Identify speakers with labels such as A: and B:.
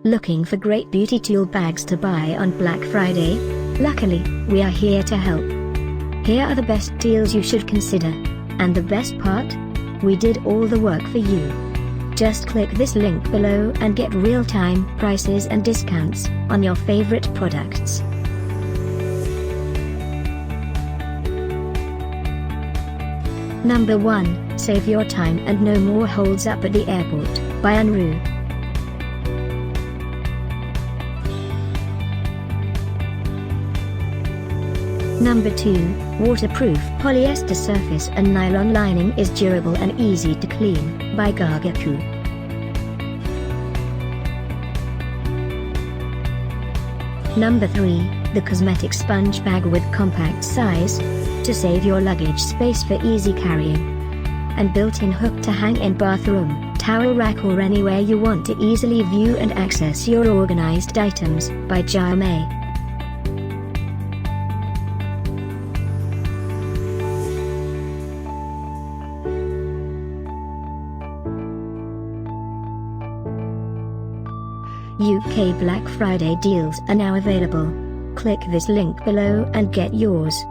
A: Looking for great beauty tool bags to buy on Black Friday? Luckily, we are here to help. Here are the best deals you should consider. And the best part? We did all the work for you. Just click this link below and get real-time prices and discounts on your favorite products. Number 1, Save your time and no more holds up at the airport, by Anrui. Number 2, Waterproof polyester surface and nylon lining is durable and easy to clean, by Gagaku. Number 3, the Cosmetic sponge bag with compact size, to save your luggage space for easy carrying. And built-in hook to hang in bathroom, towel rack or anywhere you want to easily view and access your organized items, by Jiemei. UK Black Friday deals are now available. Click this link below and get yours.